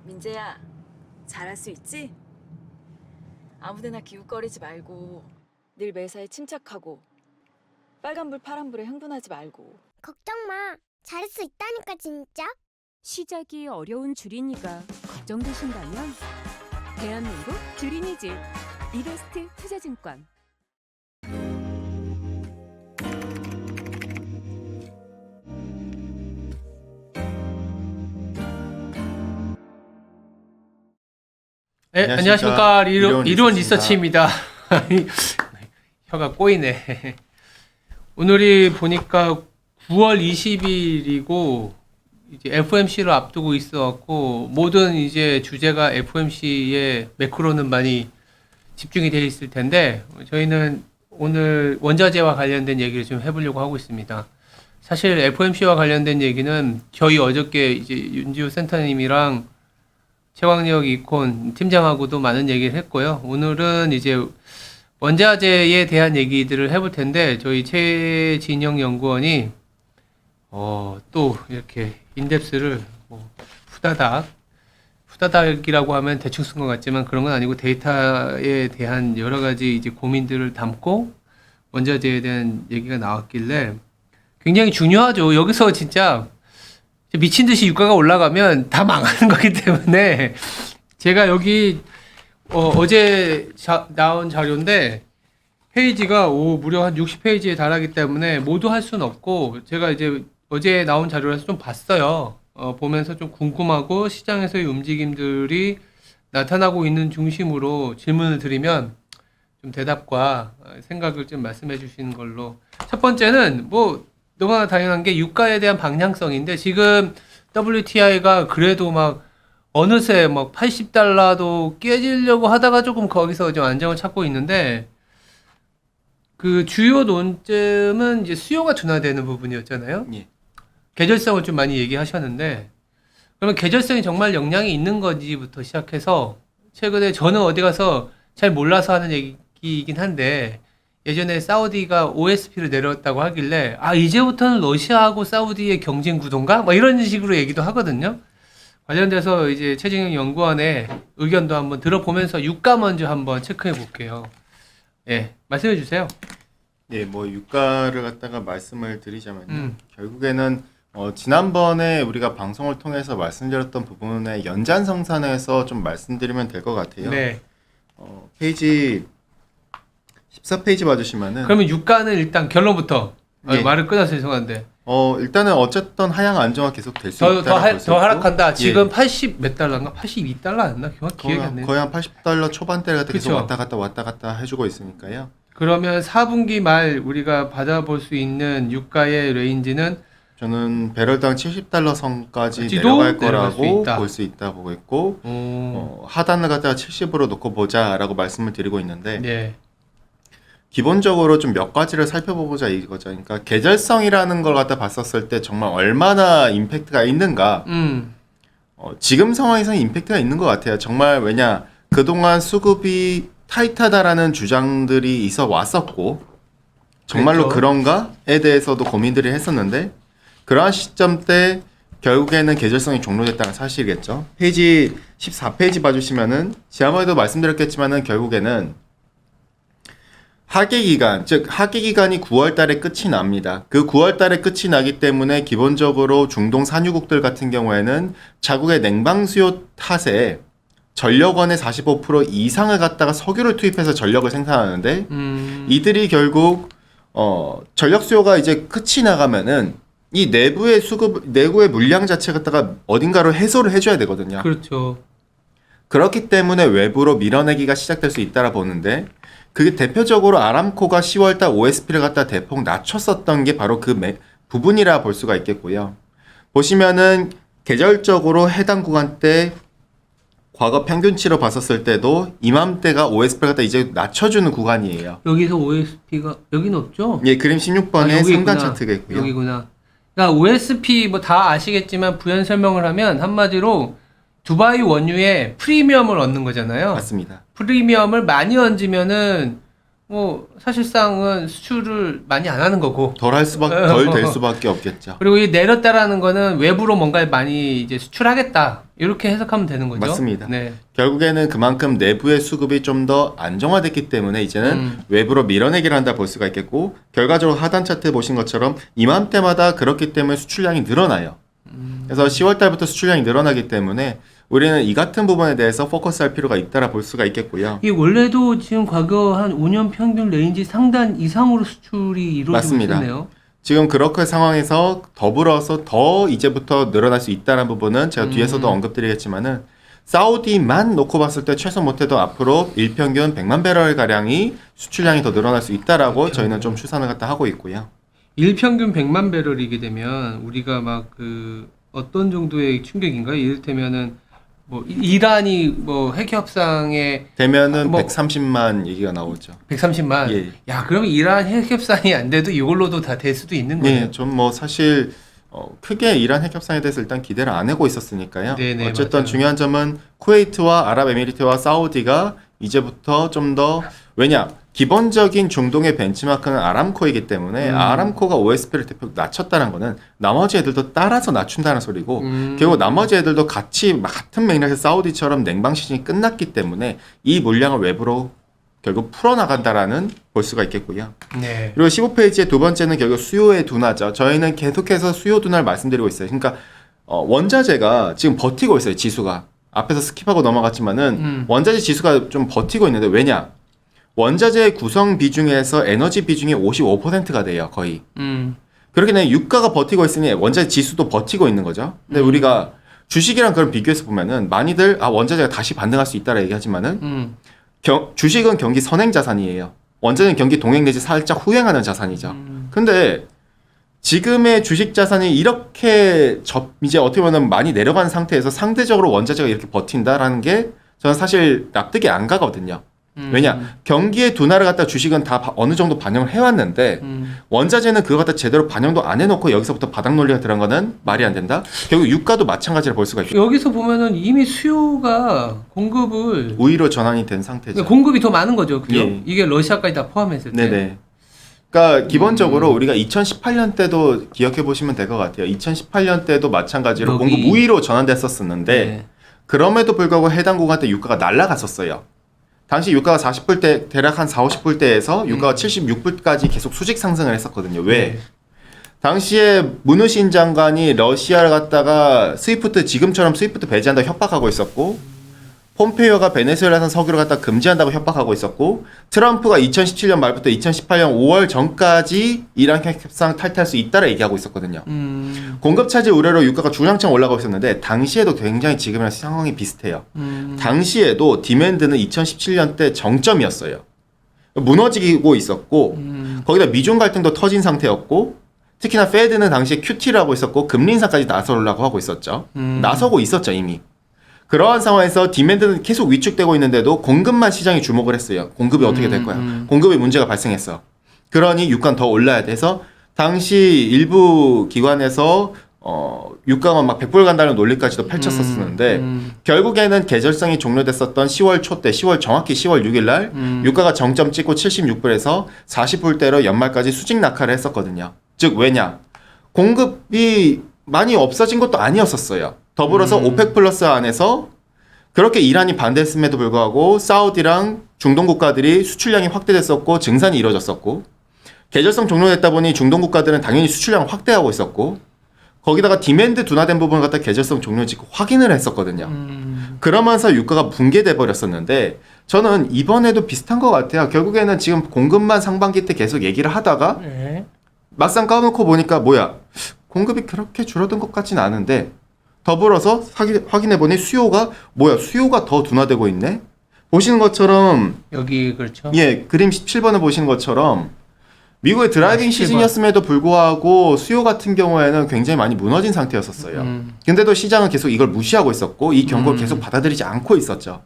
민재야, 잘할 수 있지? 아무데나 기웃거리지 말고 늘 매사에 침착하고 빨간불 파란불에 흥분하지 말고. 걱정 마. 잘할 수 있다니까 진짜. 시작이 어려운 주린이가 걱정되신다면 대한민국 주린이집 이베스트 투자증권. 네, 안녕하십니까. 이론 리서치입니다. 혀가 꼬이네. 오늘이 보니까 9월 20일이고 이제 FOMC를 앞두고 있어갖고 모든 이제 주제가 FOMC의 매크로는 많이 집중이 되어 있을 텐데 저희는 오늘 원자재와 관련된 얘기를 좀 해보려고 하고 있습니다. 사실 FOMC와 관련된 얘기는 저희 어저께 이제 윤지호 센터님이랑 최광력 이콘 팀장하고도 많은 얘기를 했고요. 오늘은 이제 원자재에 대한 얘기들을 해볼 텐데 저희 최진영 연구원이 또 이렇게 인덱스를 뭐 후다닥이라고 하면 대충 쓴 것 같지만 그런 건 아니고 데이터에 대한 여러 가지 이제 고민들을 담고 원자재에 대한 얘기가 나왔길래 굉장히 중요하죠. 여기서 진짜 미친 듯이 유가가 올라가면 다 망하는 거기 때문에 제가 여기 어제 나온 자료인데 페이지가 무려 한 60페이지에 달하기 때문에 모두 할 수는 없고 제가 이제 어제 나온 자료라서 좀 봤어요. 보면서 좀 궁금하고 시장에서의 움직임들이 나타나고 있는 중심으로 질문을 드리면 좀 대답과 생각을 좀 말씀해 주시는 걸로. 첫 번째는 뭐 너무나 당연한 게 유가에 대한 방향성인데 지금 WTI가 그래도 막 어느새 막 80달러도 깨지려고 하다가 조금 거기서 좀 안정을 찾고 있는데 그 주요 논점은 이제 수요가 둔화되는 부분이었잖아요. 예. 계절성을 좀 많이 얘기하셨는데 그러면 계절성이 정말 영향이 있는 건지부터 시작해서 최근에 저는 어디 가서 잘 몰라서 하는 얘기이긴 한데 예전에 사우디가 OSP를 내렸다고 하길래 이제부터는 러시아하고 사우디의 경쟁 구도인가? 뭐 이런 식으로 얘기도 하거든요. 관련돼서 이제 최진영 연구원의 의견도 한번 들어보면서 유가 먼저 한번 체크해 볼게요. 예, 말씀해 주세요. 네, 뭐 유가를 갖다가 말씀을 드리자면요. 결국에는 지난번에 우리가 방송을 통해서 말씀드렸던 부분의 연장성산에서 좀 말씀드리면 될 것 같아요. 네. 페이지 14페이지 봐주시면은 그러면 유가는 일단 결론부터 예. 말을 끊어서 죄송한데 일단은 어쨌든 하향 안정화 계속 될 수 있다. 더 하락한다. 지금 80 몇 달러인가? 82달러였나? 기억이 안 나요. 거의 한 80달러 초반대를 계속 그쵸. 왔다 갔다 해주고 있으니까요. 그러면 4분기 말 우리가 받아볼 수 있는 유가의 레인지는 저는 배럴당 70달러 선까지 지도 내려갈 내려갈 수 거라고 있다. 볼 수 있다 보고 있고 하단을 갖다가 70으로 놓고 보자라고 말씀을 드리고 있는데 네. 기본적으로 좀 몇 가지를 살펴보자 이거죠. 그러니까 계절성이라는 걸 갖다 봤었을 때 정말 얼마나 임팩트가 있는가. 지금 상황에서는 임팩트가 있는 것 같아요. 정말 왜냐 그동안 수급이 타이트하다라는 주장들이 있어 왔었고 정말로 그렇죠. 그런가에 대해서도 고민들을 했었는데 그러한 시점 때 결국에는 계절성이 종료됐다는 사실이겠죠. 페이지 14페이지 봐주시면은 지난번에도 말씀드렸겠지만은 결국에는 하계기간, 즉 하계기간이 9월 달에 끝이 납니다. 그 9월 달에 끝이 나기 때문에 기본적으로 중동 산유국들 같은 경우에는 자국의 냉방 수요 탓에 전력원의 45% 이상을 갖다가 석유를 투입해서 전력을 생산하는데 이들이 결국 전력 수요가 이제 끝이 나가면은 이 내부의 내부의 물량 자체 갖다가 어딘가로 해소를 해줘야 되거든요. 그렇죠. 그렇기 때문에 외부로 밀어내기가 시작될 수 있다라 보는데 그게 대표적으로 아람코가 10월달 OSP를 갖다 대폭 낮췄었던 게 바로 그 부분이라 볼 수가 있겠고요. 보시면은 계절적으로 해당 구간대 과거 평균치로 봤었을 때도 이맘때가 OSP를 갖다 이제 낮춰주는 구간이에요. 여기서 OSP가 여기는 없죠? 예, 그림 16번의 여기 상단 있구나. 차트겠고요. 여기구나. 그러니까 OSP 뭐 다 아시겠지만 부연 설명을 하면 한마디로 두바이 원유에 프리미엄을 얻는 거잖아요. 맞습니다. 프리미엄을 많이 얹으면은 뭐 사실상은 수출을 많이 안 하는 거고. 덜 될 수밖에 없겠죠. 그리고 이 내렸다라는 거는 외부로 뭔가를 많이 이제 수출하겠다. 이렇게 해석하면 되는 거죠. 맞습니다. 네. 결국에는 그만큼 내부의 수급이 좀 더 안정화됐기 때문에 이제는 외부로 밀어내기를 한다 볼 수가 있겠고, 결과적으로 하단 차트 보신 것처럼 이맘때마다 그렇기 때문에 수출량이 늘어나요. 그래서 10월 달부터 수출량이 늘어나기 때문에 우리는 이 같은 부분에 대해서 포커스할 필요가 있다라 볼 수가 있겠고요. 이 원래도 지금 과거 한 5년 평균 레인지 상단 이상으로 수출이 이루어지고 맞습니다. 있었네요. 지금 그렇게 상황에서 더불어서 더 이제부터 늘어날 수 있다는 부분은 제가 뒤에서도 언급드리겠지만은 사우디만 놓고 봤을 때 최소 못해도 앞으로 일평균 100만 배럴 가량이 수출량이 더 늘어날 수 있다라고 저희는 좀 추산을 갖다 하고 있고요. 일평균 100만 배럴이게 되면 우리가 막 그 어떤 정도의 충격인가요? 이를테면은 뭐 이란이 뭐 핵 협상에 되면은 뭐 130만 얘기가 나오죠. 130만. 예. 야, 그러면 이란 핵 협상이 안 돼도 이걸로도 다 될 수도 있는 거예요. 네, 좀 뭐 사실 크게 이란 핵 협상에 대해서 일단 기대를 안 하고 있었으니까요. 네네, 어쨌든 맞아요. 중요한 점은 쿠웨이트와 아랍에미리트와 사우디가 이제부터 좀 더 왜냐 기본적인 중동의 벤치마크는 아람코이기 때문에 아람코가 OSP를 대폭 낮췄다는 거는 나머지 애들도 따라서 낮춘다는 소리고 결국 나머지 애들도 같이 같은 맥락에서 사우디처럼 냉방 시즌이 끝났기 때문에 이 물량을 외부로 결국 풀어나간다라는 볼 수가 있겠고요. 네. 그리고 15페이지의 두 번째는 결국 수요의 둔화죠. 저희는 계속해서 수요 둔화를 말씀드리고 있어요. 그러니까 원자재가 지금 버티고 있어요. 지수가. 앞에서 스킵하고 넘어갔지만은 원자재 지수가 좀 버티고 있는데 왜냐? 원자재 구성 비중에서 에너지 비중이 55%가 돼요. 거의. 그렇게 되면 유가가 버티고 있으니 원자재 지수도 버티고 있는 거죠. 근데 우리가 주식이랑 그런 비교해서 보면은 많이들 원자재가 다시 반등할 수 있다라 얘기하지만은 주식은 경기 선행 자산이에요. 원자재는 경기 동행 내지 살짝 후행하는 자산이죠. 근데 지금의 주식 자산이 이렇게 이제 어떻게 보면 많이 내려간 상태에서 상대적으로 원자재가 이렇게 버틴다라는 게 저는 사실 납득이 안 가거든요. 왜냐 경기의 둔화를 갖다 주식은 다 어느 정도 반영을 해왔는데 원자재는 그거 갖다 제대로 반영도 안 해놓고 여기서부터 바닥 논리가 들어간 거는 말이 안 된다. 결국 유가도 마찬가지를 볼 수가 있죠. 여기서 보면은 이미 수요가 공급을 우위로 전환이 된 상태죠. 공급이 더 많은 거죠. 그죠? 예. 이게 러시아까지 다 포함했을 때. 네네. 그러니까 기본적으로 우리가 2018년 때도 기억해 보시면 될 것 같아요. 2018년 때도 마찬가지로 여기. 공급 우위로 전환됐었었는데 네. 그럼에도 불구하고 해당 구간 때 유가가 날아갔었어요. 당시 유가가 40불 대 대략 한 4, 50불대에서 유가가 76불까지 계속 수직 상승을 했었거든요. 왜? 네. 당시에 문우신 장관이 러시아를 갖다가 스위프트 지금처럼 스위프트 배제한다고 협박하고 있었고 폼페이오가 베네수엘라산 석유를 갖다 금지한다고 협박하고 있었고 트럼프가 2017년 말부터 2018년 5월 전까지 이란 핵 협상 탈퇴할 수 있다라 얘기하고 있었거든요. 공급 차질 우려로 유가가 주장창 올라가고 있었는데 당시에도 굉장히 지금이랑 상황이 비슷해요. 당시에도 디맨드는 2017년 때 정점이었어요. 무너지고 있었고 거기다 미중 갈등도 터진 상태였고 특히나 페드는 당시에 QT를 하고 있었고 금리 인상까지 나서려고 하고 있었죠. 나서고 있었죠 이미. 그러한 상황에서 디맨드는 계속 위축되고 있는데도 공급만 시장이 주목을 했어요. 공급이 어떻게 될 거야. 공급에 문제가 발생했어. 그러니 유가는 더 올라야 돼서 당시 일부 기관에서 유가가 막 100불 간다는 논리까지도 펼쳤었는데 결국에는 계절성이 종료됐었던 10월 초 때 정확히 10월 6일 날 유가가 정점 찍고 76불에서 40불대로 연말까지 수직 낙하를 했었거든요. 즉 왜냐? 공급이 많이 없어진 것도 아니었었어요. 더불어서 오펙 플러스 안에서 그렇게 이란이 반대했음에도 불구하고 사우디랑 중동 국가들이 수출량이 확대됐었고 증산이 이루어졌었고 계절성 종료됐다 보니 중동 국가들은 당연히 수출량을 확대하고 있었고 거기다가 디맨드 둔화된 부분을 갖다 계절성 종료지고 확인을 했었거든요. 그러면서 유가가 붕괴돼 버렸었는데 저는 이번에도 비슷한 것 같아요. 결국에는 지금 공급만 상반기 때 계속 얘기를 하다가 네. 막상 까놓고 보니까 뭐야 공급이 그렇게 줄어든 것 같지는 않은데 더불어서 확인해보니 수요가 더 둔화되고 있네. 보시는 것처럼 여기 그렇죠. 예 그림 17번을 보시는 것처럼 미국의 드라이빙 17번. 시즌이었음에도 불구하고 수요 같은 경우에는 굉장히 많이 무너진 상태였었어요. 근데도 시장은 계속 이걸 무시하고 있었고 이 경고를 계속 받아들이지 않고 있었죠.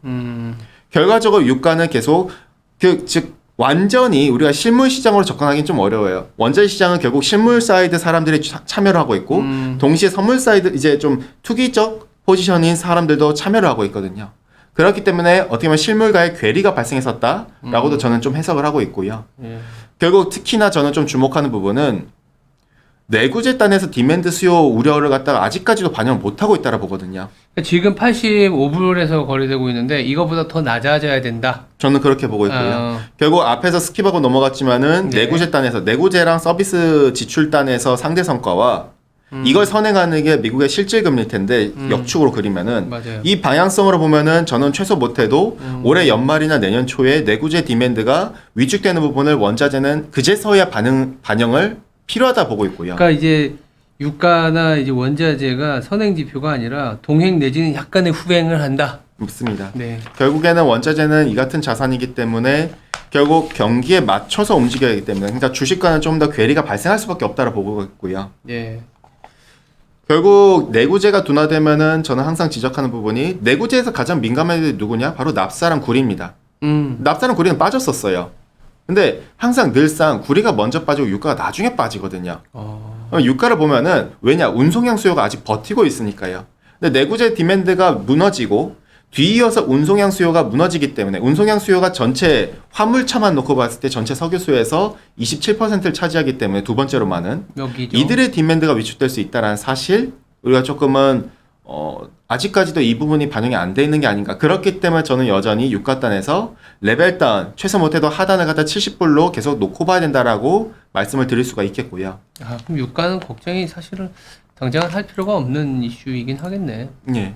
결과적으로 유가는 계속 즉 완전히 우리가 실물 시장으로 접근하기는 좀 어려워요. 원자재 시장은 결국 실물 사이드 사람들이 참여를 하고 있고 동시에 선물 사이드 이제 좀 투기적 포지션인 사람들도 참여를 하고 있거든요. 그렇기 때문에 어떻게 보면 실물과의 괴리가 발생했었다라고도 저는 좀 해석을 하고 있고요. 예. 결국 특히나 저는 좀 주목하는 부분은 내구재단에서 디맨드 수요 우려를 갖다가 아직까지도 반영을 못하고 있다라 보거든요. 지금 85불에서 거래되고 있는데 이거보다 더 낮아져야 된다. 저는 그렇게 보고 있고요. 결국 앞에서 스킵하고 넘어갔지만은 네. 내구재단에서 내구재랑 서비스 지출단에서 상대 성과와 이걸 선행하는 게 미국의 실질금리일 텐데 역축으로 그리면은 맞아요. 이 방향성으로 보면은 저는 최소 못해도 올해 연말이나 내년 초에 내구재 디맨드가 위축되는 부분을 원자재는 그제서야 반영을 필요하다 보고 있고요. 그러니까 이제 유가나 이제 원자재가 선행 지표가 아니라 동행 내지는 약간의 후행을 한다. 맞습니다. 네. 결국에는 원자재는 이 같은 자산이기 때문에 결국 경기에 맞춰서 움직여야 하기 때문에 그러니까 주식과는 좀 더 괴리가 발생할 수밖에 없다고 보고 있고요. 예. 결국 내구재가 둔화되면은 저는 항상 지적하는 부분이 내구재에서 가장 민감한 애들이 누구냐? 바로 납사랑 구리입니다. 납사랑 구리는 빠졌었어요. 근데 항상 늘상 구리가 먼저 빠지고 유가가 나중에 빠지거든요. 유가를 보면은 왜냐? 운송량 수요가 아직 버티고 있으니까요. 근데 내구재 디맨드가 무너지고 뒤이어서 운송량 수요가 무너지기 때문에 운송량 수요가 전체 화물차만 놓고 봤을 때 전체 석유 수요에서 27%를 차지하기 때문에 두 번째로 많은 여기죠. 이들의 디맨드가 위축될 수 있다는 사실 우리가 조금은 아직까지도 이 부분이 반영이 안 돼 있는 게 아닌가. 그렇기 때문에 저는 여전히 유가단에서 레벨 다운 최소 못해도 하단을 갖다 70불로 계속 놓고 봐야 된다라고 말씀을 드릴 수가 있겠고요. 아, 그럼 유가는 걱정이 사실은 당장은 할 필요가 없는 이슈이긴 하겠네. 예.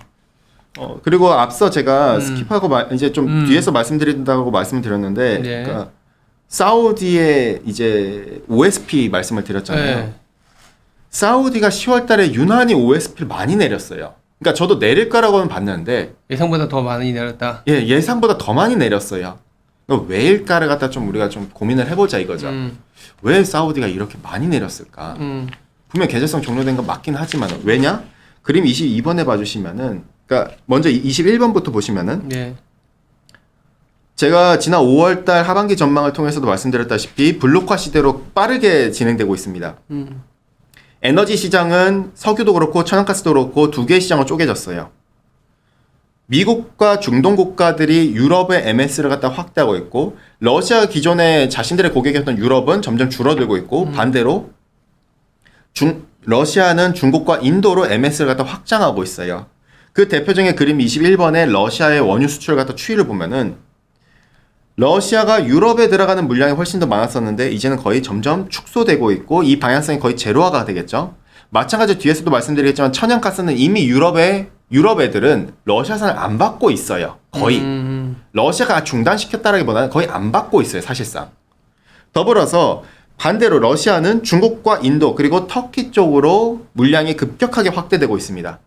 그리고 앞서 제가 스킵하고 이제 좀 뒤에서 말씀드린다고 말씀을 드렸는데, 네. 그러니까 사우디의 이제 OSP 말씀을 드렸잖아요. 네. 사우디가 10월달에 유난히 OSP를 많이 내렸어요. 그러니까 저도 내릴 거라고는 봤는데, 예상보다 더 많이 내렸다. 예상보다 더 많이 내렸어요. 왜일까를 갖다 좀 우리가 좀 고민을 해보자 이거죠. 왜 사우디가 이렇게 많이 내렸을까? 분명 계절성 종료된 건 맞긴 하지만 왜냐? 그림 22번에 봐주시면은, 그러니까 먼저 21번부터 보시면은 네. 제가 지난 5월달 하반기 전망을 통해서도 말씀드렸다시피 블록화 시대로 빠르게 진행되고 있습니다. 에너지 시장은 석유도 그렇고 천연가스도 그렇고 두 개의 시장으로 쪼개졌어요. 미국과 중동 국가들이 유럽의 MS를 갖다 확대하고 있고 러시아가 기존에 자신들의 고객이었던 유럽은 점점 줄어들고 있고 반대로 러시아는 중국과 인도로 MS를 갖다 확장하고 있어요. 그 대표적인 그림 21번에 러시아의 원유 수출을 갖다 추이를 보면은 러시아가 유럽에 들어가는 물량이 훨씬 더 많았었는데 이제는 거의 점점 축소되고 있고 이 방향성이 거의 제로화가 되겠죠. 마찬가지로 뒤에서도 말씀드리겠지만 천연가스는 이미 유럽 애들은 러시아산을 안 받고 있어요. 거의. 러시아가 중단시켰다라기보다는 거의 안 받고 있어요. 사실상. 더불어서 반대로 러시아는 중국과 인도 그리고 터키 쪽으로 물량이 급격하게 확대되고 있습니다.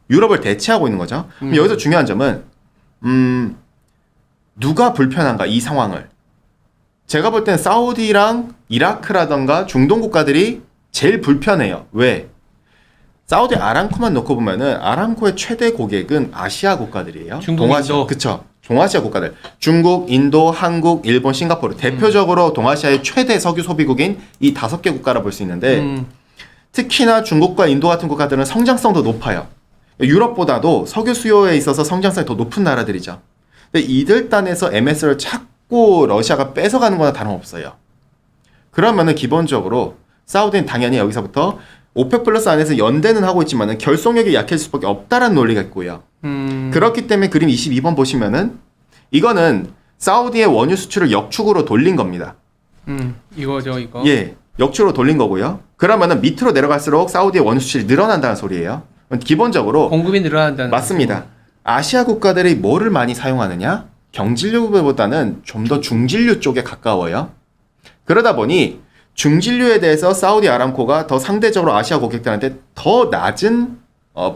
유럽을 대체하고 있는 거죠. 그럼 여기서 중요한 점은 누가 불편한가 이 상황을. 제가 볼 때는 사우디랑 이라크라던가 중동 국가들이 제일 불편해요. 왜? 사우디 아람코만 놓고 보면은 아람코의 최대 고객은 아시아 국가들이에요. 중국, 동아시아, 인도. 그쵸. 동아시아 국가들. 중국, 인도, 한국, 일본, 싱가포르. 대표적으로 동아시아의 최대 석유 소비국인 이 5개 국가라 볼 수 있는데 특히나 중국과 인도 같은 국가들은 성장성도 높아요. 유럽보다도 석유 수요에 있어서 성장성이 더 높은 나라들이죠. 근데 이들 딴에서 MS를 자꾸 러시아가 뺏어가는 거나 다름없어요. 그러면은 기본적으로 사우디는 당연히 여기서부터 오펙 플러스 안에서 연대는 하고 있지만은 결속력이 약해질 수밖에 없다라는 논리가 있고요. 그렇기 때문에 그림 22번 보시면은 이거는 사우디의 원유 수출을 역축으로 돌린 겁니다. 이거죠, 이거. 예, 역축으로 돌린 거고요. 그러면은 밑으로 내려갈수록 사우디의 원유 수출이 늘어난다는 소리예요. 기본적으로 공급이 늘어난다는. 맞습니다. 아시아 국가들이 뭐를 많이 사용하느냐? 경진류보다는 좀 더 중진류 쪽에 가까워요. 그러다 보니 중진류에 대해서 사우디 아람코가 더 상대적으로 아시아 고객들한테 더 낮은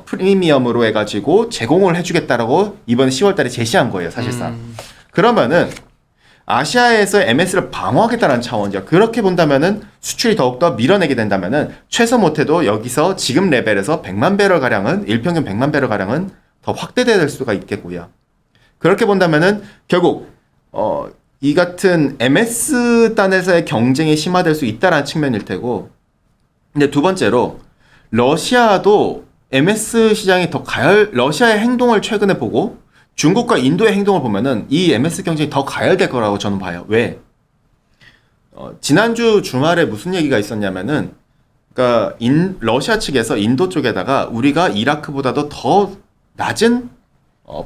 프리미엄으로 해가지고 제공을 해주겠다라고 이번 10월달에 제시한 거예요, 사실상. 그러면은 아시아에서 MS를 방어하겠다는 차원이죠. 그렇게 본다면은 수출이 더욱더 밀어내게 된다면은 최소 못해도 여기서 지금 레벨에서 100만 배럴 가량은 일평균 100만 배럴 가량은 더 확대될 수가 있겠고요. 그렇게 본다면은 결국 이 같은 MS 단에서의 경쟁이 심화될 수 있다라는 측면일 테고, 근데 두 번째로 러시아도 MS 시장이 더 러시아의 행동을 최근에 보고 중국과 인도의 행동을 보면은 이 MS 경쟁이 더 가열될 거라고 저는 봐요. 왜? 지난주 주말에 무슨 얘기가 있었냐면은, 그러니까 러시아 측에서 인도 쪽에다가 우리가 이라크보다도 더 낮은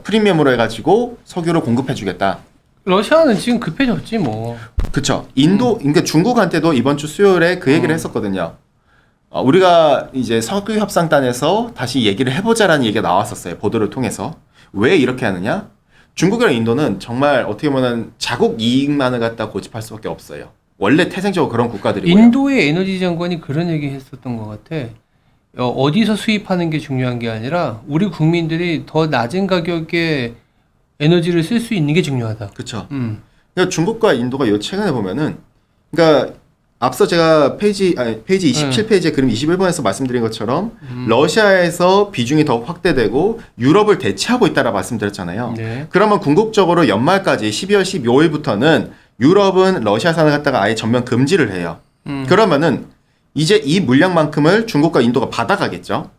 프리미엄으로 해가지고 석유를 공급해주겠다. 러시아는 지금 급해졌지 뭐. 그쵸. 그러니까 중국한테도 이번 주 수요일에 그 얘기를 했었거든요. 우리가 이제 석유 협상단에서 다시 얘기를 해보자라는 얘기가 나왔었어요. 보도를 통해서. 왜 이렇게 하느냐? 중국이랑 인도는 정말 어떻게 보면 자국 이익만을 갖다 고집할 수밖에 없어요. 원래 태생적으로 그런 국가들이고요. 인도의 에너지 장관이 그런 얘기 했었던 것 같아. 어디서 수입하는 게 중요한 게 아니라 우리 국민들이 더 낮은 가격에 에너지를 쓸 수 있는 게 중요하다. 그쵸. 그러니까 중국과 인도가 요 최근에 보면은, 그러니까 앞서 제가 페이지 27페이지에 그림 21번에서 말씀드린 것처럼 러시아에서 비중이 더 확대되고 유럽을 대체하고 있다라 말씀드렸잖아요. 네. 그러면 궁극적으로 연말까지 12월 15일부터는 유럽은 러시아산을 갖다가 아예 전면 금지를 해요. 그러면은 이제 이 물량만큼을 중국과 인도가 받아가겠죠.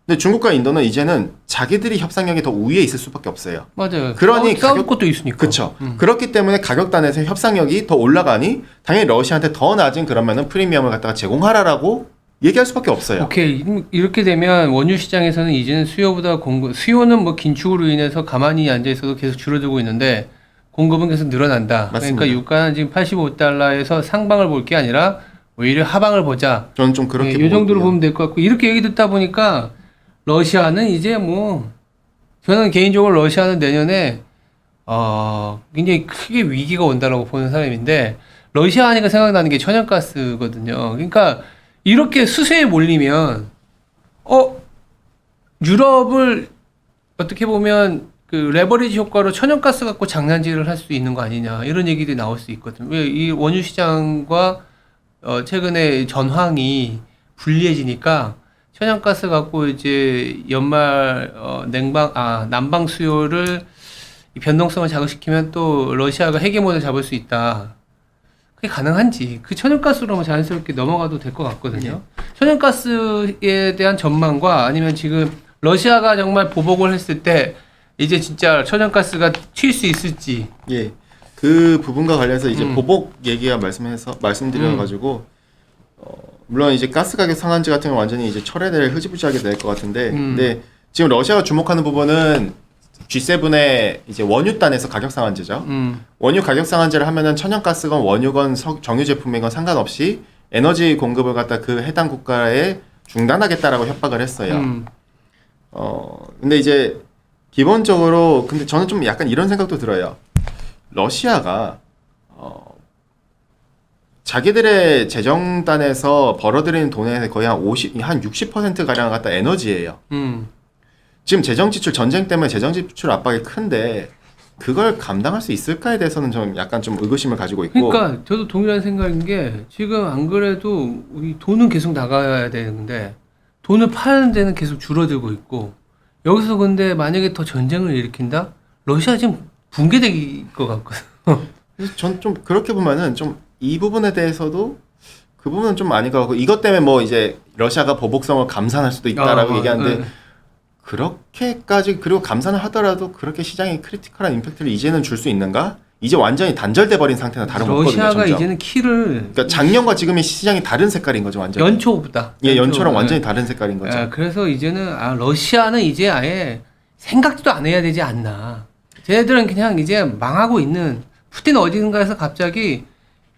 근데 중국과 인도는 이제는 자기들이 협상력이 더 우위에 있을 수밖에 없어요. 맞아요. 그러니 싸울 것도 있으니까. 그렇죠. 그렇기 때문에 가격단에서 협상력이 더 올라가니 당연히 러시아한테 더 낮은 그러면은 프리미엄을 갖다가 제공하라라고 얘기할 수밖에 없어요. 오케이. 이렇게 되면 원유 시장에서는 이제는 수요보다 수요는 뭐 긴축으로 인해서 가만히 앉아 있어도 계속 줄어들고 있는데 공급은 계속 늘어난다. 맞습니다. 그러니까 유가는 지금 85달러에서 상방을 볼 게 아니라 오히려 하방을 보자. 저는 좀 그렇게 이 정도로 보거든요. 보면 될 것 같고 이렇게 얘기 듣다 보니까 러시아는 이제 뭐 저는 개인적으로 러시아는 내년에 굉장히 크게 위기가 온다라고 보는 사람인데 러시아 하니까 생각나는 게 천연가스거든요. 그러니까 이렇게 수세에 몰리면 유럽을 어떻게 보면 그 레버리지 효과로 천연가스 갖고 장난질을 할 수 있는 거 아니냐 이런 얘기들이 나올 수 있거든요. 왜 이 원유 시장과 최근에 전황이 불리해지니까 천연가스 갖고 이제 연말 난방 수요를 이 변동성을 자극시키면 또 러시아가 헤게몬을 잡을 수 있다. 그게 가능한지 그 천연가스로 자연스럽게 넘어가도 될 것 같거든요. 천연가스에 대한 전망과 아니면 지금 러시아가 정말 보복을 했을 때 이제 진짜 천연가스가 튈 수 있을지. 예. 그 부분과 관련해서 이제 보복 얘기가 말씀드려가지고 물론 이제 가스 가격 상한제 같은 건 완전히 이제 철회될 흐지부지하게 될 것 같은데, 근데 지금 러시아가 주목하는 부분은 G7의 이제 원유단에서 가격 상한제죠. 원유 가격 상한제를 하면은 천연가스건 원유건 정유 제품이건 상관없이 에너지 공급을 갖다 그 해당 국가에 중단하겠다라고 협박을 했어요. 근데 이제 기본적으로 근데 저는 좀 약간 이런 생각도 들어요. 러시아가 자기들의 재정단에서 벌어들이는 돈의 거의 한 60% 가량 갖다 에너지예요. 지금 재정 지출 전쟁 때문에 재정 지출 압박이 큰데 그걸 감당할 수 있을까에 대해서는 좀 약간 좀 의구심을 가지고 있고. 그러니까 저도 동일한 생각인 게 지금 안 그래도 우리 돈은 계속 나가야 되는데 돈을 파는 데는 계속 줄어들고 있고 여기서 근데 만약에 더 전쟁을 일으킨다? 러시아 지금 붕괴될 것 같거든. 그래서 전 좀 그렇게 보면은 좀 이 부분에 대해서도 그 부분은 좀 아닌 것 같고 이것 때문에 뭐 이제 러시아가 보복성을 감산할 수도 있다라고 얘기하는데 그렇게까지 그리고 감산을 하더라도 그렇게 시장에 크리티컬한 임팩트를 이제는 줄 수 있는가? 이제 완전히 단절돼 버린 상태는 다름없거든요. 러시아가 점점. 이제는 키를 그러니까 작년과 지금의 시장이 다른 색깔인 거죠, 완전. 연초보다. 예, 연초랑 완전히 다른 색깔인 거죠. 그래서 이제는 러시아는 이제 아예 생각도 안 해야 되지 않나. 쟤네들은 그냥 이제 망하고 있는 푸틴 어딘가에서 갑자기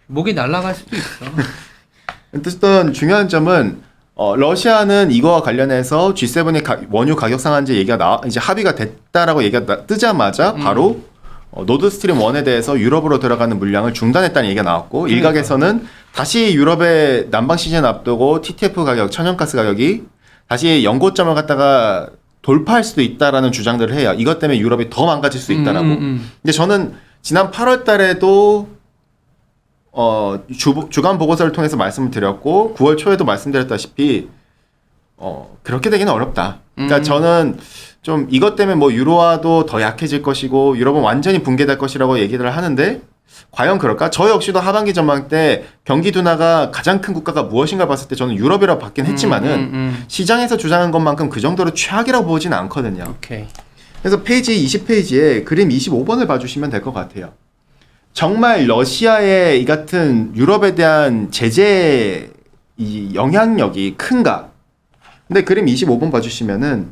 목이 날아갈 수도 있어. 어쨌든 중요한 점은 러시아는 이거와 관련해서 G7의 원유 가격 상한제 얘기가 이제 합의가 됐다라고 얘기가 뜨자마자 바로 노드스트림 1에 대해서 유럽으로 들어가는 물량을 중단했다는 얘기가 나왔고 일각에서는 다시 유럽의 난방 시즌 앞두고 TTF 가격, 천연가스 가격이 다시 연고점을 갖다가 돌파할 수도 있다라는 주장들을 해요. 이것 때문에 유럽이 더 망가질 수 있다라고. 근데 저는 지난 8월 달에도 주간 보고서를 통해서 말씀을 드렸고 9월 초에도 말씀드렸다시피 그렇게 되기는 어렵다. 그러니까 저는 좀 이것 때문에 뭐 유로화도 더 약해질 것이고 유럽은 완전히 붕괴될 것이라고 얘기를 하는데 과연 그럴까? 저 역시도 하반기 전망 때 경기 둔화가 가장 큰 국가가 무엇인가 봤을 때 저는 유럽이라고 받긴 했지만은 시장에서 주장한 것만큼 그 정도로 최악이라고 보진 않거든요. 오케이. 그래서 페이지 20페이지에 그림 25번을 봐주시면 될 것 같아요. 정말 러시아의 이 같은 유럽에 대한 제재 이 영향력이 큰가? 근데 그림 25번 봐주시면은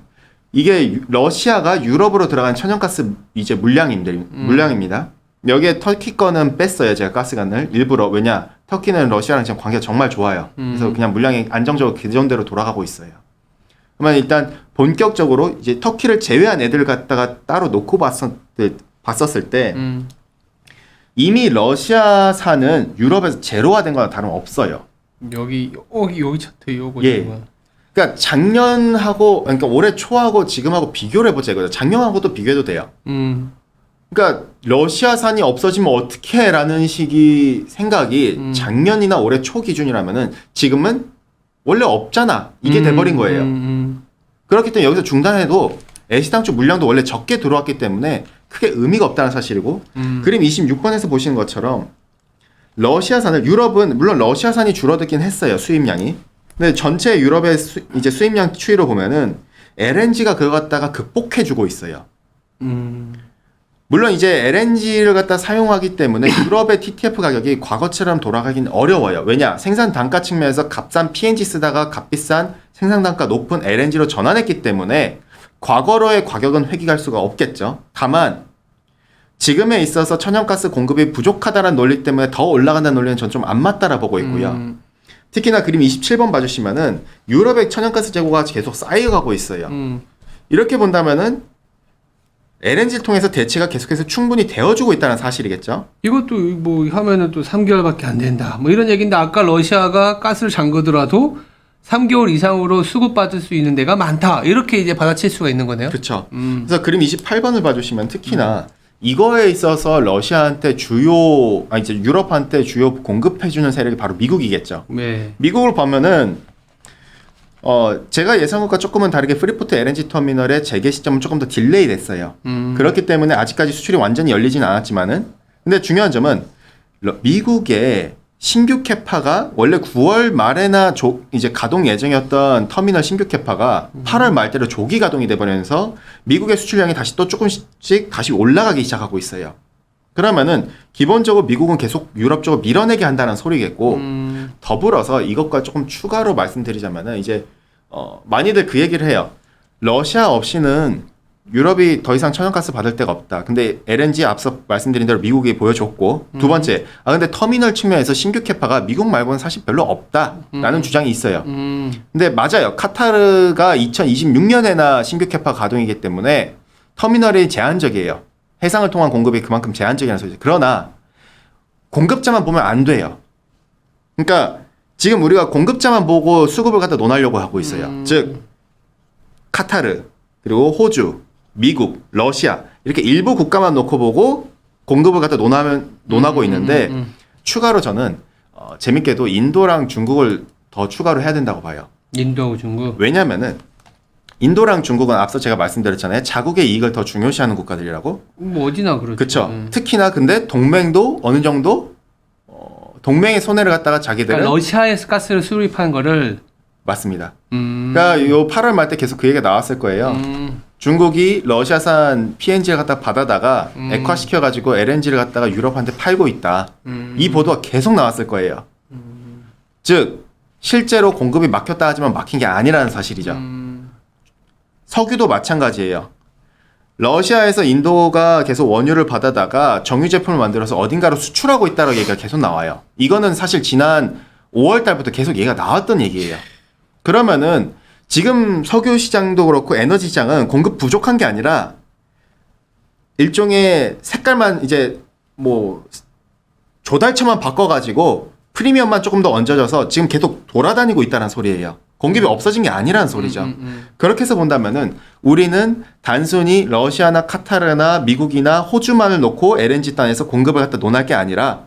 이게 러시아가 유럽으로 들어간 천연가스 이제 물량입니다. 여기에 터키 거는 뺐어요. 제가 가스관을 일부러. 왜냐? 터키는 러시아랑 지금 관계가 정말 좋아요. 그래서 그냥 물량이 안정적으로 기존대로 돌아가고 있어요. 그러면 일단 본격적으로 이제 터키를 제외한 애들 갖다가 따로 놓고 봤었을 때 이미 러시아산은 유럽에서 제로화된 거랑 다름없어요. 여기 차트 요거 예. 지금. 그러니까 작년하고 그러니까 올해 초하고 지금하고 비교를 해보자 이거죠. 작년하고도 비교해도 돼요. 그러니까 러시아산이 없어지면 어떻게 라는 식의 생각이 작년이나 올해 초 기준이라면은 지금은 원래 없잖아. 이게 돼버린 거예요. 그렇기 때문에 여기서 중단해도 애시당초 물량도 원래 적게 들어왔기 때문에 크게 의미가 없다는 사실이고 그림 26번에서 보시는 것처럼 러시아산을 유럽은 물론 러시아산이 줄어들긴 했어요. 수입량이. 근데 전체 유럽의 이제 수입량 추이로 보면은 LNG가 그거 갖다가 극복해주고 있어요. 물론 이제 LNG를 갖다 사용하기 때문에 유럽의 TTF 가격이 과거처럼 돌아가긴 어려워요. 왜냐? 생산 단가 측면에서 값싼 PNG 쓰다가 값비싼 생산 단가 높은 LNG로 전환했기 때문에 과거로의 가격은 회귀할 수가 없겠죠. 다만 지금에 있어서 천연가스 공급이 부족하다는 논리 때문에 더 올라간다는 논리는 전 좀 안 맞다라 보고 있고요. 특히나 그림 27번 봐주시면은 유럽의 천연가스 재고가 계속 쌓여가고 있어요. 이렇게 본다면은 LNG를 통해서 대체가 계속해서 충분히 되어주고 있다는 사실이겠죠. 이것도 뭐 하면은 또 3개월밖에 안 된다. 뭐 이런 얘기인데 아까 러시아가 가스를 잠그더라도 3개월 이상으로 수급받을 수 있는 데가 많다. 이렇게 이제 받아칠 수가 있는 거네요. 그렇죠. 그래서 그림 28번을 봐주시면 특히나 이거에 있어서 러시아한테 이제 유럽한테 주요 공급해주는 세력이 바로 미국이겠죠. 네. 미국을 보면은 제가 예상한 것과 조금은 다르게 프리포트 LNG 터미널의 재개 시점은 조금 더 딜레이 됐어요. 그렇기 때문에 아직까지 수출이 완전히 열리지는 않았지만은 근데 중요한 점은 미국의 신규 캐파가 원래 9월 말에나 이제 가동 예정이었던 터미널 신규 캐파가 8월 말대로 조기 가동이 돼버리면서 미국의 수출량이 다시 또 조금씩 다시 올라가기 시작하고 있어요. 그러면은 기본적으로 미국은 계속 유럽 쪽으로 밀어내게 한다는 소리겠고 더불어서 이것과 조금 추가로 말씀드리자면은 이제 많이들 그 얘기를 해요. 러시아 없이는 유럽이 더 이상 천연가스 받을 데가 없다. 근데 LNG 앞서 말씀드린 대로 미국이 보여줬고 두 번째, 근데 터미널 측면에서 신규 캐파가 미국 말고는 사실 별로 없다라는 주장이 있어요. 근데 맞아요. 카타르가 2026년에나 신규 캐파 가동이기 때문에 터미널이 제한적이에요. 해상을 통한 공급이 그만큼 제한적이라는 소리죠. 그러나 공급자만 보면 안 돼요. 그러니까 지금 우리가 공급자만 보고 수급을 갖다 논하려고 하고 있어요. 즉 카타르 그리고 호주, 미국, 러시아 이렇게 일부 국가만 놓고 보고 공급을 갖다 논하고 있는데 추가로 저는 재밌게도 인도랑 중국을 더 추가로 해야 된다고 봐요. 인도하고 중국. 왜냐면은 인도랑 중국은 앞서 제가 말씀드렸잖아요. 자국의 이익을 더 중요시하는 국가들이라고. 뭐 어디나 그렇죠. 그렇죠. 특히나 근데 동맹도 어느 정도 동맹의 손해를 갖다가 자기들은 그러니까 러시아에서 가스를 수입하는 거를 맞습니다. 그러니까 요 8월 말 때 계속 그 얘기가 나왔을 거예요. 중국이 러시아산 PNG를 갖다 받아다가 액화시켜가지고 LNG를 갖다가 유럽한테 팔고 있다. 이 보도가 계속 나왔을 거예요. 즉 실제로 공급이 막혔다 하지만 막힌 게 아니라는 사실이죠. 석유도 마찬가지예요. 러시아에서 인도가 계속 원유를 받아다가 정유 제품을 만들어서 어딘가로 수출하고 있다는 얘기가 계속 나와요. 이거는 사실 지난 5월 달부터 계속 얘기가 나왔던 얘기예요. 그러면은 지금 석유 시장도 그렇고 에너지 시장은 공급 부족한 게 아니라 일종의 색깔만 이제 뭐 조달처만 바꿔가지고 프리미엄만 조금 더 얹어져서 지금 계속 돌아다니고 있다는 소리예요. 공급이 없어진 게 아니라는 소리죠. 그렇게 해서 본다면은 우리는 단순히 러시아나 카타르나 미국이나 호주만을 놓고 LNG 단에서 공급을 갖다 논할 게 아니라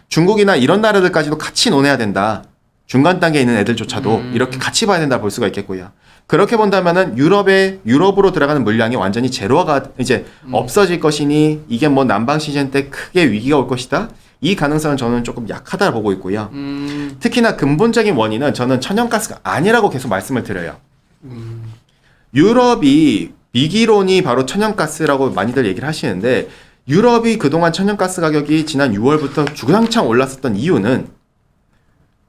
중국이나 이런 나라들까지도 같이 논해야 된다. 중간 단계에 있는 애들조차도 이렇게 같이 봐야 된다 볼 수가 있겠고요. 그렇게 본다면은 유럽으로 들어가는 물량이 완전히 제로화가 이제 없어질 것이니 이게 뭐 난방 시즌 때 크게 위기가 올 것이다. 이 가능성은 저는 조금 약하다 보고 있고요. 특히나 근본적인 원인은 저는 천연가스가 아니라고 계속 말씀을 드려요. 유럽이 위기론이 바로 천연가스라고 많이들 얘기를 하시는데 유럽이 그동안 천연가스 가격이 지난 6월부터 주구장창 올랐었던 이유는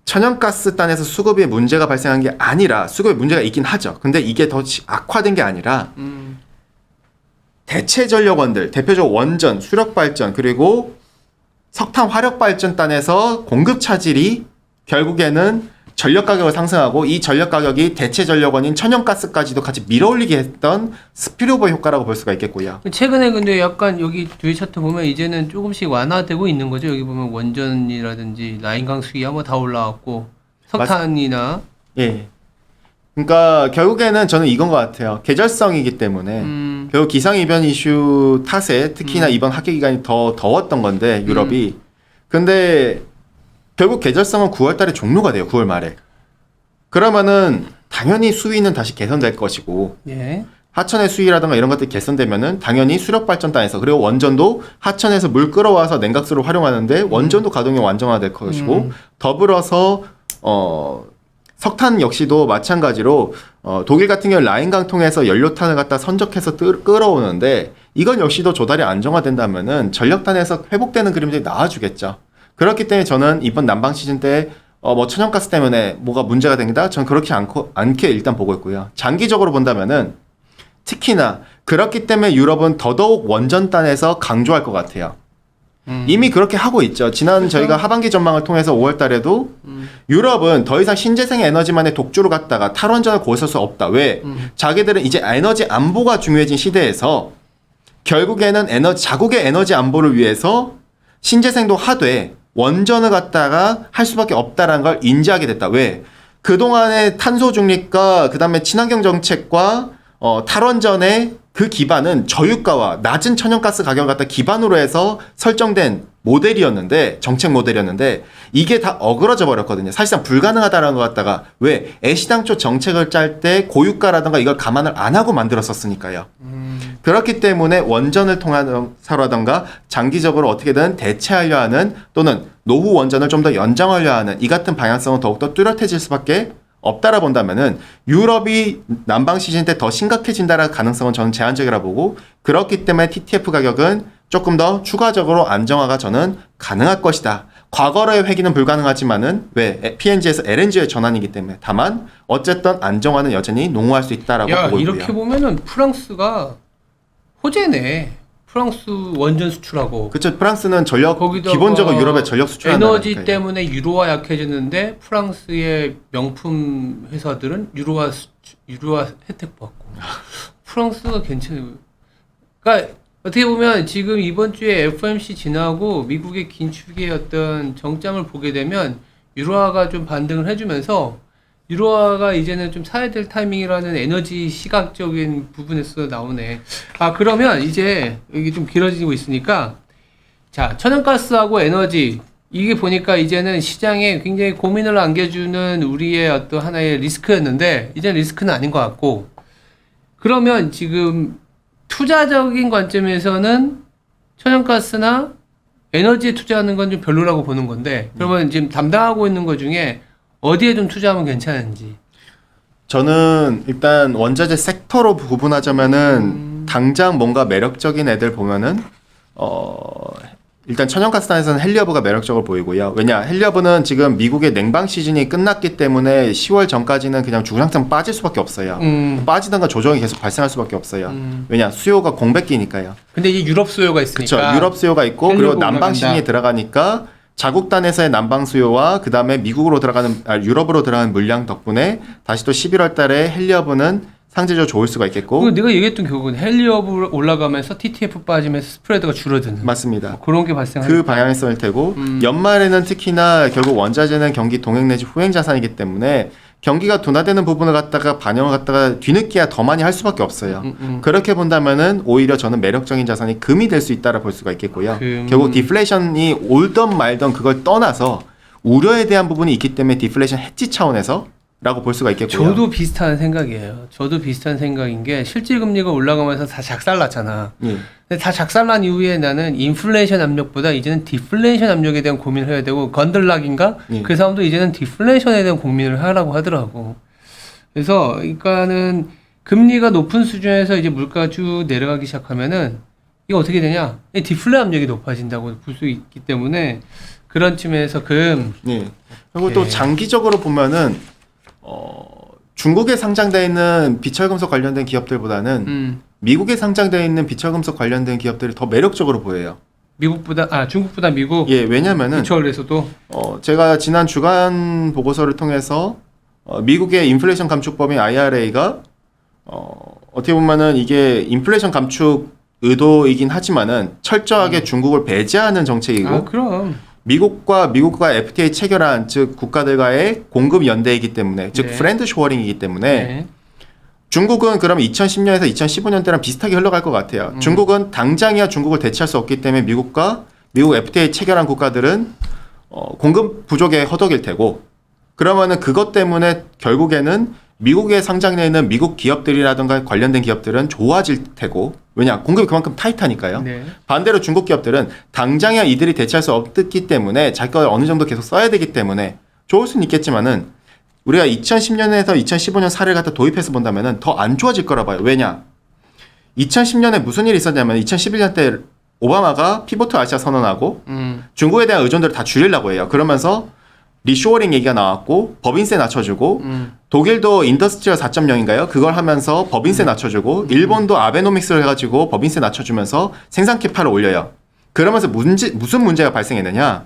천연가스단에서 수급에 문제가 발생한 게 아니라 수급에 문제가 있긴 하죠. 근데 이게 더 악화된 게 아니라 대체 전력원들, 대표적으로 원전, 수력발전 그리고 석탄 화력발전단에서 공급 차질이 결국에는 전력 가격을 상승하고 이 전력 가격이 대체 전력원인 천연가스까지도 같이 밀어올리게 했던 스피로버 효과라고 볼 수가 있겠고요. 최근에 근데 약간 여기 뒤에 차트 보면 이제는 조금씩 완화되고 있는 거죠. 여기 보면 원전이라든지 라인강 수위야 뭐 다 올라왔고 석탄이나 예. 그러니까 결국에는 저는 이건 것 같아요. 계절성이기 때문에 결국 기상이변 이슈 탓에 특히나 이번 학기 기간이 더 더웠던 건데 유럽이 근데 결국 계절성은 9월 달에 종료가 돼요. 9월 말에. 그러면은 당연히 수위는 다시 개선될 것이고 예. 하천의 수위라든가 이런 것들이 개선되면은 당연히 수력발전단에서 그리고 원전도 하천에서 물 끌어와서 냉각수를 활용하는데 원전도 가동이 완전화될 것이고 더불어서 석탄 역시도 마찬가지로 독일 같은 경우 라인강 통해서 연료탄을 갖다 선적해서 끌어오는데 이건 역시도 조달이 안정화된다면은 전력단에서 회복되는 그림들이 나와주겠죠. 그렇기 때문에 저는 이번 난방 시즌 때 뭐 천연가스 때문에 뭐가 문제가 된다? 저는 그렇게 않게 일단 보고 있고요. 장기적으로 본다면은 특히나 그렇기 때문에 유럽은 더더욱 원전단에서 강조할 것 같아요. 이미 그렇게 하고 있죠. 지난 저희가 하반기 전망을 통해서 5월 달에도 유럽은 더 이상 신재생 에너지만의 독주로 갔다가 탈원전을 고설 수 없다. 왜? 자기들은 이제 에너지 안보가 중요해진 시대에서 결국에는 자국의 에너지 안보를 위해서 신재생도 하되 원전을 갖다가 할 수밖에 없다라는 걸 인지하게 됐다. 왜? 그동안의 탄소 중립과 그다음에 친환경 정책과 탈원전의 그 기반은 저유가와 낮은 천연가스 가격을 갖다 기반으로 해서 설정된 모델이었는데 정책 모델이었는데 이게 다 어그러져 버렸거든요. 사실상 불가능하다라는 것 같다가 왜 애시당초 정책을 짤 때 고유가라든가 이걸 감안을 안 하고 만들었었으니까요. 그렇기 때문에 원전을 통해서라든가 장기적으로 어떻게든 대체하려 하는 또는 노후 원전을 좀 더 연장하려 하는 이 같은 방향성은 더욱더 뚜렷해질 수밖에 없다라 본다면은 유럽이 난방 시즌 때 더 심각해진다라는 가능성은 저는 제한적이라 보고 그렇기 때문에 TTF 가격은 조금 더 추가적으로 안정화가 저는 가능할 것이다. 과거로의 회귀는 불가능하지만은 왜 PNG에서 LNG의 전환이기 때문에 다만 어쨌든 안정화는 여전히 농후할 수 있다라고 보고 있고요. 이렇게 보면은 프랑스가 호재네. 프랑스 원전 수출하고. 그렇죠. 프랑스는 전력 거기다가 기본적으로 유럽에 전력 수출하는 에너지 나라니까요. 때문에 유로화 약해졌는데 프랑스의 명품 회사들은 유로화 혜택 받고. 프랑스가 괜찮아요. 그러니까 어떻게 보면 지금 이번 주에 FOMC 지나고 미국의 긴축의 어떤 정점을 보게 되면 유로화가 좀 반등을 해주면서 유로화가 이제는 좀 사야 될 타이밍이라는 에너지 시각적인 부분에서 나오네. 그러면 이제 여기 좀 길어지고 있으니까 자, 천연가스하고 에너지 이게 보니까 이제는 시장에 굉장히 고민을 안겨주는 우리의 어떤 하나의 리스크였는데 이제는 리스크는 아닌 것 같고 그러면 지금 투자적인 관점에서는 천연가스나 에너지에 투자하는 건 좀 별로라고 보는 건데 그러면 지금 담당하고 있는 것 중에 어디에 좀 투자하면 괜찮은지. 저는 일단 원자재 섹터로 구분하자면은 당장 뭔가 매력적인 애들 보면은 일단 천연가스단에서는 헬리어브가 매력적으로 보이고요. 왜냐 헬리어브는 지금 미국의 냉방 시즌이 끝났기 때문에 10월 전까지는 그냥 주구장창 빠질 수밖에 없어요. 빠지던가 조정이 계속 발생할 수밖에 없어요. 왜냐 수요가 공백기니까요. 근데 이 유럽 수요가 있으니까. 그렇죠. 유럽 수요가 있고 그리고 헬리어브 난방 올라간다. 시즌이 들어가니까 자국단에서의 난방 수요와 그 다음에 미국으로 들어가는 유럽으로 들어가는 물량 덕분에 다시 또 11월 달에 헬리어브는 상대적으로 좋을 수가 있겠고. 그 내가 얘기했던 결국은 헬리어브 올라가면서 TTF 빠지면서 스프레드가 줄어드는. 맞습니다. 그런 게 발생하는. 그 방향성일 테고 연말에는 특히나 결국 원자재는 경기 동행 내지 후행 자산이기 때문에 경기가 둔화되는 부분을 갖다가 반영을 갖다가 뒤늦게야 더 많이 할 수밖에 없어요. 그렇게 본다면은 오히려 저는 매력적인 자산이 금이 될 수 있다라 볼 수가 있겠고요. 결국 디플레이션이 올던 말던 그걸 떠나서 우려에 대한 부분이 있기 때문에 디플레이션 해지 차원에서 라고 볼 수가 있겠고요. 저도 비슷한 생각이에요. 저도 비슷한 생각인 게 실질 금리가 올라가면서 다 작살났잖아. 예. 근데 다 작살난 이후에 나는 인플레이션 압력보다 이제는 디플레이션 압력에 대한 고민을 해야 되고 건들락인가? 예. 그 사람도 이제는 디플레이션에 대한 고민을 하라고 하더라고. 그래서 그러니까는 금리가 높은 수준에서 이제 물가가 쭉 내려가기 시작하면은 이거 어떻게 되냐? 디플레 압력이 높아진다고 볼 수 있기 때문에 그런 측면에서 금 예. 그리고 또 예. 장기적으로 보면은 중국에 상장되어 있는 비철금속 관련된 기업들보다는 미국에 상장되어 있는 비철금속 관련된 기업들이 더 매력적으로 보여요. 중국보다 미국 예, 왜냐면은 비철에서도 제가 지난 주간 보고서를 통해서 미국의 인플레이션 감축법인 IRA가 어떻게 보면은 이게 인플레이션 감축 의도이긴 하지만은 철저하게 중국을 배제하는 정책이고 그럼 미국과 FTA 체결한 즉 국가들과의 공급 연대이기 때문에 즉 네. 프렌드 쇼어링이기 때문에 네. 중국은 그럼 2010년에서 2015년대랑 비슷하게 흘러갈 것 같아요. 중국은 당장이야 중국을 대체할 수 없기 때문에 미국 FTA 체결한 국가들은 공급 부족에 허덕일 테고 그러면은 그것 때문에 결국에는 미국에 상장되어 있는 미국 기업들이라든가 관련된 기업들은 좋아질 테고 왜냐 공급이 그만큼 타이트하니까요. 네. 반대로 중국 기업들은 당장이야 이들이 대체할 수 없기 때문에 자기가 어느 정도 계속 써야 되기 때문에 좋을 수는 있겠지만은 우리가 2010년에서 2015년 사례를 갖다 도입해서 본다면은 더 안 좋아질 거라 봐요. 왜냐? 2010년에 무슨 일이 있었냐면 2011년 때 오바마가 피보트 아시아 선언하고 중국에 대한 의존도를 다 줄이려고 해요. 그러면서 리쇼어링 얘기가 나왔고 법인세 낮춰주고 독일도 인더스트리얼 4.0인가요? 그걸 하면서 법인세 낮춰주고 일본도 아베노믹스를 해가지고 법인세 낮춰주면서 생산 캐파를 올려요. 그러면서 무슨 문제가 발생했느냐?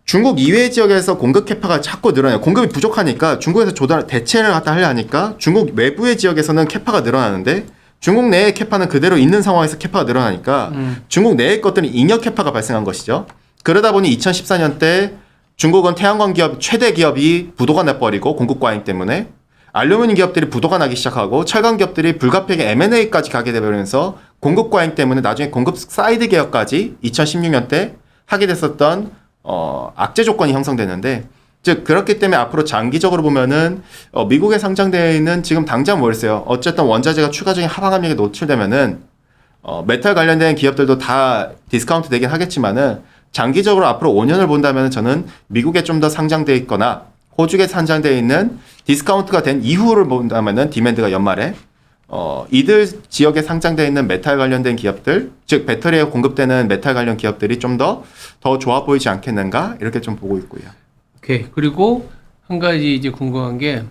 중국 이외 지역에서 공급 캐파가 자꾸 늘어나요. 공급이 부족하니까 중국에서 대체를 갖다 하려 하니까 중국 외부의 지역에서는 캐파가 늘어나는데 중국 내의 캐파는 그대로 있는 상황에서 캐파가 늘어나니까 중국 내의 것들은 잉여 캐파가 발생한 것이죠. 그러다 보니 2014년 때 중국은 태양광 기업 최대 기업이 부도가 나버리고 공급 과잉 때문에 알루미늄 기업들이 부도가 나기 시작하고 철강 기업들이 불가피하게 M&A까지 가게 되면서 공급 과잉 때문에 나중에 공급 사이드 개혁까지 2016년 때 하게 됐었던 악재 조건이 형성되는데 즉 그렇기 때문에 앞으로 장기적으로 보면은 미국에 상장되어 있는 지금 당장 모르겠어요. 어쨌든 원자재가 추가적인 하방 압력에 노출되면은 메탈 관련된 기업들도 다 디스카운트 되긴 하겠지만은 장기적으로 앞으로 5년을 본다면 저는 미국에 좀 더 상장되어 있거나 호주에 상장되어 있는 디스카운트가 된 이후를 본다면은 디맨드가 연말에 이들 지역에 상장되어 있는 메탈 관련된 기업들 즉 배터리에 공급되는 메탈 관련 기업들이 좀 더 좋아 보이지 않겠는가 이렇게 좀 보고 있고요. 오케이. 그리고 한 가지 이제 궁금한 게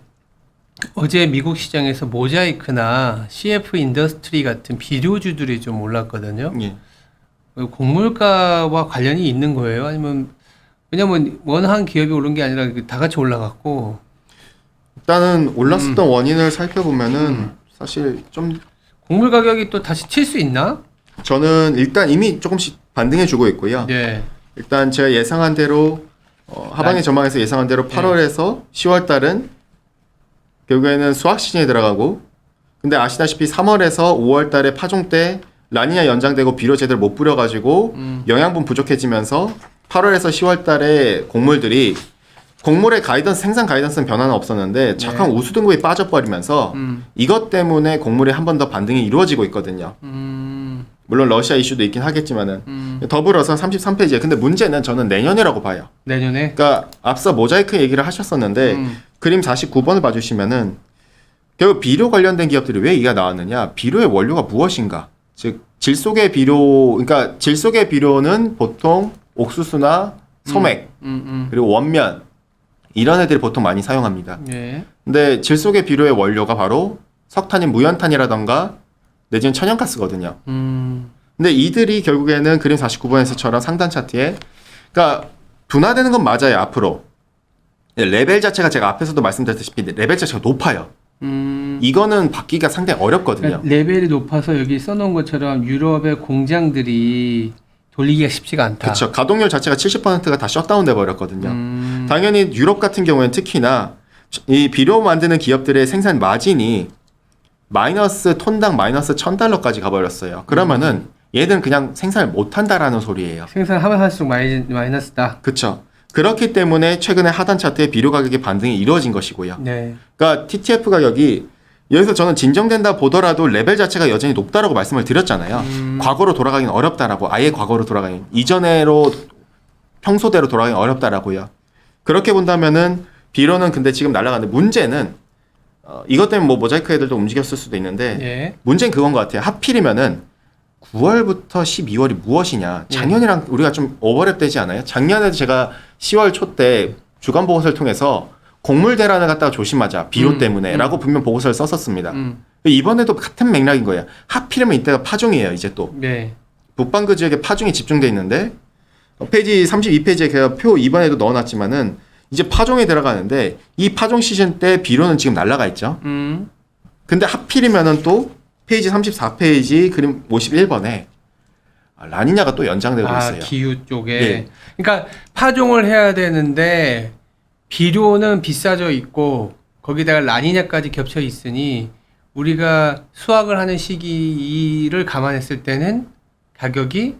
어제 미국 시장에서 모자이크나 CF 인더스트리 같은 비료주들이 좀 올랐거든요. 예. 곡물가와 관련이 있는 거예요? 아니면 왜냐면 한 기업이 오른 게 아니라 다 같이 올라갔고 일단은 올랐었던 원인을 살펴보면은 사실 좀 곡물 가격이 또 다시 칠 수 있나? 저는 일단 이미 조금씩 반등해주고 있고요. 네. 일단 제가 예상한 대로 하반기 전망에서 예상한 대로 8월에서 10월 달은 결국에는 수확 시즌에 들어가고 근데 아시다시피 3월에서 5월 달에 파종 때 라니냐 연장되고 비료 제대로 못 뿌려가지고 영양분 부족해지면서 8월에서 10월 달에 곡물들이 곡물의 생산 가이던스는 변화는 없었는데 잠깐 우수 등급이 빠져버리면서 이것 때문에 곡물이 한 번 더 반등이 이루어지고 있거든요. 물론 러시아 이슈도 있긴 하겠지만은 더불어서 33페이지에 근데 문제는 저는 내년이라고 봐요. 내년에? 그러니까 앞서 모자이크 얘기를 하셨었는데 그림 49번을 봐주시면은 결국 비료 관련된 기업들이 왜 이가 나왔느냐? 비료의 원료가 무엇인가? 즉 질소계 비료, 그러니까 질소계 비료는 보통 옥수수나 소맥 그리고 원면 이런 애들이 보통 많이 사용합니다. 네. 근데 질소계 비료의 원료가 바로 석탄인 무연탄이라던가 내지는 천연가스거든요. 근데 이들이 결국에는 그림 49번에서처럼 상단 차트에 그러니까 둔화되는 건 맞아요. 앞으로 레벨 자체가 제가 앞에서도 말씀드렸다시피 레벨 자체가 높아요. 이거는 받기가 상당히 어렵거든요. 그러니까 레벨이 높아서 여기 써놓은 것처럼 유럽의 공장들이 돌리기가 쉽지가 않다. 그렇죠. 가동률 자체가 70%가 다 셧다운돼 버렸거든요. 당연히 유럽 같은 경우에는 특히나 이 비료 만드는 기업들의 생산 마진이 마이너스 톤당 마이너스 $1,000까지 가버렸어요. 그러면은 얘들은 그냥 생산을 못한다라는 소리예요. 생산하면 할수록 마이너스다. 그렇죠. 그렇기 때문에 최근에 하단 차트에 비료 가격의 반등이 이루어진 것이고요. 네. 그러니까 TTF 가격이 여기서 저는 진정된다 보더라도 레벨 자체가 여전히 높다라고 말씀을 드렸잖아요. 과거로 돌아가긴 어렵다라고 아예 과거로 돌아가긴 이전에로 평소대로 돌아가긴 어렵다라고요. 그렇게 본다면은 비료는 근데 지금 날아가는데 문제는 이것 때문에 뭐 모자이크 애들도 움직였을 수도 있는데 예. 문제는 그건 것 같아요. 하필이면은 9월부터 12월이 무엇이냐. 작년이랑 우리가 좀 오버랩되지 않아요? 작년에도 제가 10월 초 때 주간 보고서를 통해서 곡물 대란을 갖다가 조심하자. 비료 때문에 라고 분명 보고서를 썼었습니다. 이번에도 같은 맥락인 거예요. 하필이면 이때가 파종이에요. 이제 또. 네. 북반구 지역에 파종이 집중돼 있는데 페이지 32페이지에 제가 표 이번에도 넣어놨지만은 이제 파종에 들어가는데 이 파종 시즌 때 비료는 지금 날라가 있죠. 근데 하필이면은 또 페이지 34페이지 그림 51번에 라니냐가 또 연장되고 있어요. 기후 쪽에. 예. 그러니까 파종을 해야 되는데 비료는 비싸져 있고 거기다가 라니냐까지 겹쳐 있으니 우리가 수확을 하는 시기를 감안했을 때는 가격이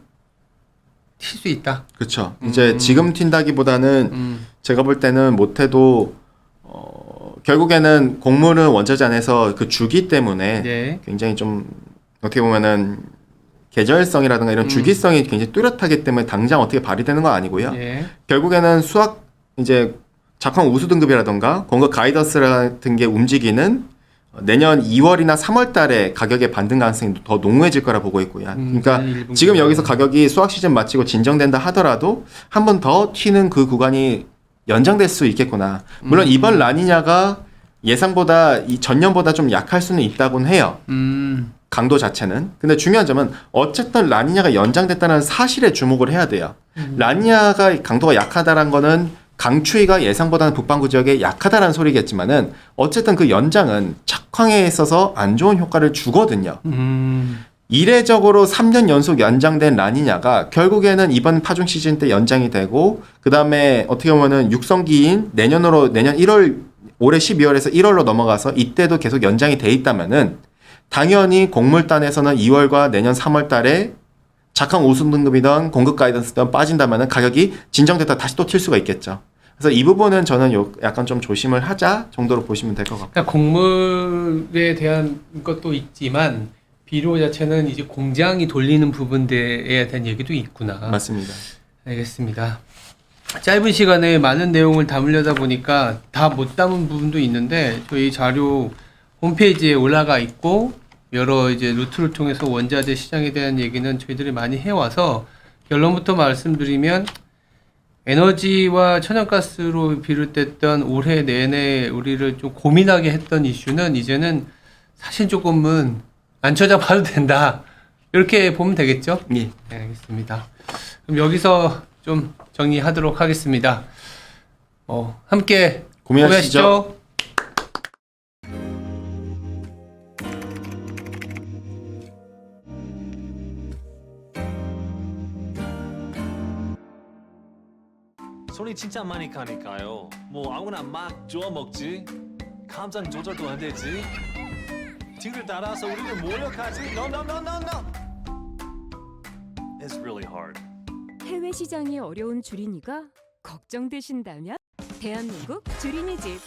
튈 수 있다. 그렇죠. 이제 지금 튄다기보다는 제가 볼 때는 못해도 결국에는 곡물은 원자재 안에서 그 주기 때문에 네. 굉장히 좀 어떻게 보면은 계절성이라든가 이런 주기성이 굉장히 뚜렷하기 때문에 당장 어떻게 발휘되는 건 아니고요. 예. 결국에는 수학 이제 작황 우수 등급이라든가 공급 가이던스 같은 게 움직이는 내년 2월이나 3월 달에 가격의 반등 가능성이 더 농후해질 거라 보고 있고요. 그러니까 지금 여기서 가격이 수확 시즌 마치고 진정된다 하더라도 한 번 더 튀는 그 구간이 연장될 수 있겠구나. 물론 이번 라니냐가 예상보다 이 전년보다 좀 약할 수는 있다고는 해요. 강도 자체는. 근데 중요한 점은 어쨌든 라니냐가 연장됐다는 사실에 주목을 해야 돼요. 라니냐가 강도가 약하다는 거는 강추위가 예상보다는 북반구 지역에 약하다는 소리겠지만은 어쨌든 그 연장은 착황에 있어서 안 좋은 효과를 주거든요. 이례적으로 3년 연속 연장된 라니냐가 결국에는 이번 파종 시즌 때 연장이 되고 그 다음에 어떻게 보면은 육성기인 내년 1월 올해 12월에서 1월로 넘어가서 이때도 계속 연장이 돼 있다면은 당연히 곡물단에서는 2월과 내년 3월 달에 작황 우수 등급이던 공급 가이던스든 빠진다면은 가격이 진정됐다 다시 또 튈 수가 있겠죠. 그래서 이 부분은 저는 약간 좀 조심을 하자 정도로 보시면 될 것 같고. 그러니까 곡물에 대한 것도 있지만 비료 자체는 이제 공장이 돌리는 부분들에 대한 얘기도 있구나. 맞습니다. 알겠습니다. 짧은 시간에 많은 내용을 담으려다 보니까 다 못 담은 부분도 있는데 저희 자료 홈페이지에 올라가 있고 여러 이제 루트를 통해서 원자재 시장에 대한 얘기는 저희들이 많이 해와서 결론부터 말씀드리면 에너지와 천연가스로 비롯됐던 올해 내내 우리를 좀 고민하게 했던 이슈는 이제는 사실 조금은 안 쳐다봐도 된다. 이렇게 보면 되겠죠? 예. 네, 알겠습니다. 그럼 여기서 좀 정리하도록 하겠습니다. 함께 고민하시죠. 손이 진짜 많이 가니까요. 뭐 아무나 막 주워 먹지. 감정 조절도 안 되지. 뒤를 따라서 우리는 모욕하지. No, no, no, no, no. It's really hard. 해외 시장이 어려운 주린이가 걱정되신다면 대한민국 주린이 집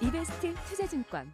이베스트 투자증권